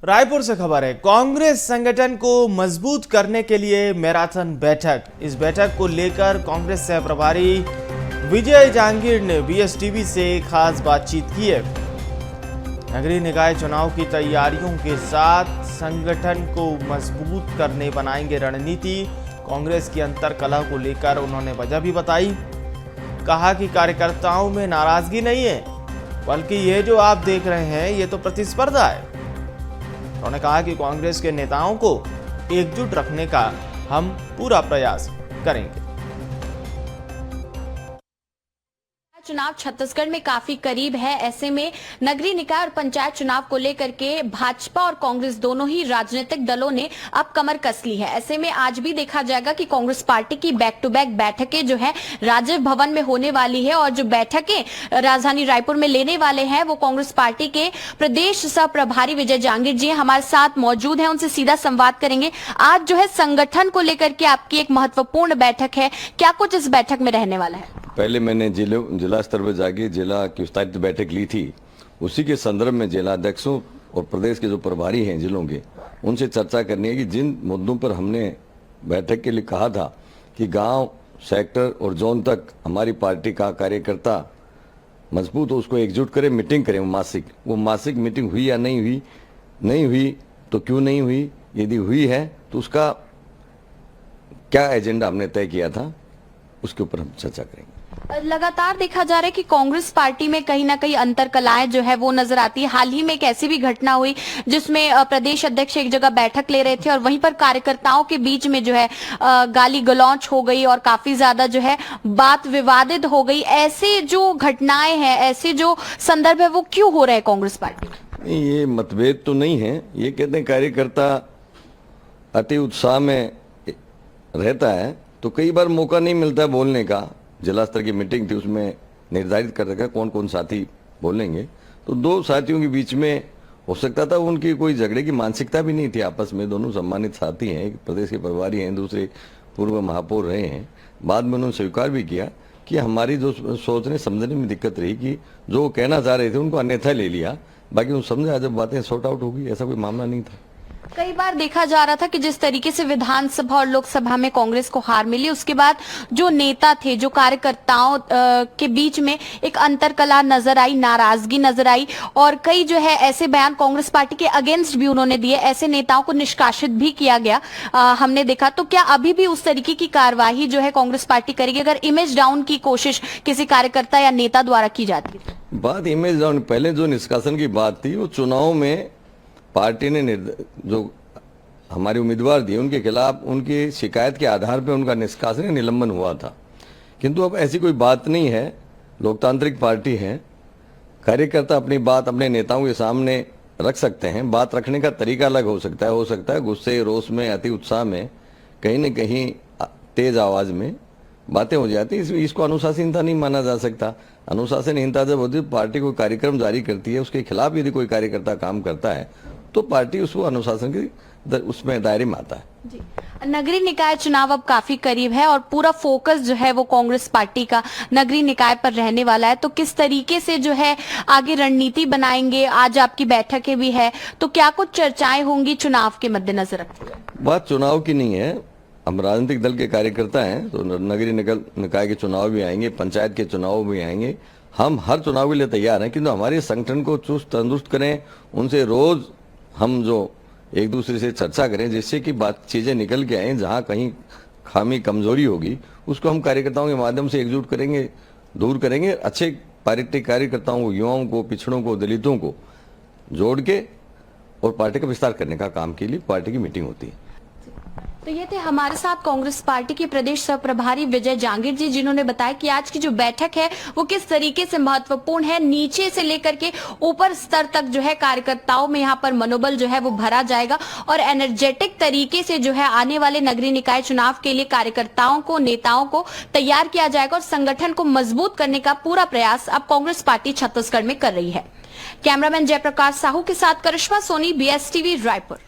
रायपुर से खबर है। कांग्रेस संगठन को मजबूत करने के लिए मैराथन बैठक। इस बैठक को लेकर कांग्रेस सह प्रभारी विजय जांगीर ने बीएसटीवी से खास बातचीत की है। नगरीय निकाय चुनाव की तैयारियों के साथ संगठन को मजबूत करने बनाएंगे रणनीति। कांग्रेस की अंतरकलह को लेकर उन्होंने वजह भी बताई। कहा कि कार्यकर्ताओं में नाराजगी नहीं है, बल्कि ये जो आप देख रहे हैं ये तो प्रतिस्पर्धा है। उन्होंने कहा कि कांग्रेस के नेताओं को एकजुट रखने का हम पूरा प्रयास करेंगे। चुनाव छत्तीसगढ़ में काफी करीब है। ऐसे में नगरीय निकाय और पंचायत चुनाव को लेकर के भाजपा और कांग्रेस दोनों ही राजनीतिक दलों ने अब कमर कस ली है। ऐसे में आज भी देखा जाएगा कि कांग्रेस पार्टी की बैक टू बैक बैठकें जो है राजीव भवन में होने वाली है और जो बैठकें राजधानी रायपुर में लेने वाले हैं वो कांग्रेस पार्टी के प्रदेश सह प्रभारी विजय जांगीर जी हमारे साथ मौजूद हैं। उनसे सीधा संवाद करेंगे। आज जो है संगठन को लेकर के आपकी एक महत्वपूर्ण बैठक है, क्या कुछ इस बैठक में रहने वाला है? पहले मैंने जिला स्तर पर जाके जिला की विस्तारित बैठक ली थी। उसी के संदर्भ में जिला अध्यक्षों और प्रदेश के जो प्रभारी हैं जिलों के, उनसे चर्चा करनी है कि जिन मुद्दों पर हमने बैठक के लिए कहा था कि गांव, सेक्टर और जोन तक हमारी पार्टी का कार्यकर्ता मजबूत हो, उसको एकजुट करें, मीटिंग करें वो मासिक मीटिंग हुई या नहीं हुई तो क्यों नहीं हुई, यदि हुई है तो उसका क्या एजेंडा हमने तय किया था, उसके ऊपर हम चर्चा करेंगे। लगातार देखा जा रहा है कि कांग्रेस पार्टी में कहीं ना कहीं अंतरकलाएं जो है वो नजर आती है। हाल ही में एक ऐसी भी घटना हुई जिसमें प्रदेश अध्यक्ष एक जगह बैठक ले रहे थे और वहीं पर कार्यकर्ताओं के बीच में जो है गाली गलौच हो गई और काफी ज्यादा जो है बात विवादित हो गई। ऐसे जो घटनाएं हैं, ऐसे जो संदर्भ है वो क्यों हो रहे हैं कांग्रेस पार्टी में? ये मतभेद तो नहीं है। ये कहते हैं कार्यकर्ता अति उत्साह में रहता है तो कई बार मौका नहीं मिलता है बोलने का। जिला स्तर की मीटिंग थी, उसमें निर्धारित कर रखा कौन कौन साथी बोलेंगे, तो दो साथियों के बीच में हो सकता था। उनकी कोई झगड़े की मानसिकता भी नहीं थी आपस में। दोनों सम्मानित साथी हैं, एक प्रदेश के प्रभारी हैं, दूसरे पूर्व महापौर रहे हैं। बाद में उन्होंने स्वीकार भी किया कि हमारी जो सोचने समझने में दिक्कत रही कि जो वो कहना चाह रहे थे उनको अन्यथा ले लिया, बाकी उन समझा जब बातें सॉर्ट आउट होगी, ऐसा कोई मामला नहीं था। कई बार देखा जा रहा था कि जिस तरीके से विधानसभा और लोकसभा में कांग्रेस को हार मिली, उसके बाद जो नेता थे, जो कार्यकर्ताओं के बीच में एक अंतरकलह नजर आई, नाराजगी नजर आई और कई जो है ऐसे बयान कांग्रेस पार्टी के अगेंस्ट भी उन्होंने दिए। ऐसे नेताओं को निष्कासित भी किया गया हमने देखा। तो क्या अभी भी उस तरीके की कार्यवाही जो है कांग्रेस पार्टी करेगी अगर इमेज डाउन की कोशिश किसी कार्यकर्ता या नेता द्वारा की जाती है? बात इमेज डाउन, पहले जो निष्कासन की बात थी वो चुनाव में पार्टी ने जो हमारे उम्मीदवार दिए उनके खिलाफ उनकी शिकायत के आधार पर उनका निष्कासन या निलंबन हुआ था। किंतु अब ऐसी कोई बात नहीं है। लोकतांत्रिक पार्टी है, कार्यकर्ता अपनी बात अपने नेताओं के सामने रख सकते हैं। बात रखने का तरीका अलग हो सकता है गुस्से, रोष में, अति उत्साह में, कहीं न कहीं तेज आवाज में बातें हो जाती है। इसको अनुशासनहीनता नहीं माना जा सकता। अनुशासनहीनता जब होती है, पार्टी कोई कार्यक्रम जारी करती है, उसके खिलाफ यदि कोई कार्यकर्ता काम करता है तो पार्टी उसको अनुशासन के उसमें दायरे में आता है। जी, नगरीय निकाय चुनाव अब काफी करीब है और पूरा फोकस जो है वो कांग्रेस पार्टी का नगरीय निकाय पर रहने वाला है। तो किस तरीके से जो है आगे रणनीति बनाएंगे? आज आपकी बैठकें भी है, तो क्या कुछ चर्चाएं होंगी चुनाव के मद्देनजर रखते हुए? बात चुनाव की नहीं है। हम राजनीतिक दल के कार्यकर्ता हैं तो नगरीय निकाय के चुनाव भी आएंगे, पंचायत के चुनाव भी आएंगे। हम हर चुनाव के लिए तैयार हैं, किंतु हमारे संगठन को चुस्त तंदुरुस्त करें, उनसे रोज हम जो एक दूसरे से चर्चा करें जिससे कि बात चीजें निकल के आए। जहां कहीं खामी कमजोरी होगी उसको हम कार्यकर्ताओं के माध्यम से एकजुट करेंगे, दूर करेंगे। अच्छे पार्टी कार्यकर्ताओं को, युवाओं को, पिछड़ों को, दलितों को जोड़ के और पार्टी का विस्तार करने का काम के लिए पार्टी की मीटिंग होती है। तो ये थे हमारे साथ कांग्रेस पार्टी के प्रदेश सह प्रभारी विजय जांगीर जी, जिन्होंने बताया कि आज की जो बैठक है वो किस तरीके से महत्वपूर्ण है। नीचे से लेकर के ऊपर स्तर तक जो है कार्यकर्ताओं में यहाँ पर मनोबल जो है वो भरा जाएगा और एनर्जेटिक तरीके से जो है आने वाले नगरीय निकाय चुनाव के लिए कार्यकर्ताओं को, नेताओं को तैयार किया जाएगा और संगठन को मजबूत करने का पूरा प्रयास अब कांग्रेस पार्टी छत्तीसगढ़ में कर रही है। कैमरामैन जयप्रकाश साहू के साथ करिश्मा सोनी, BSTV रायपुर।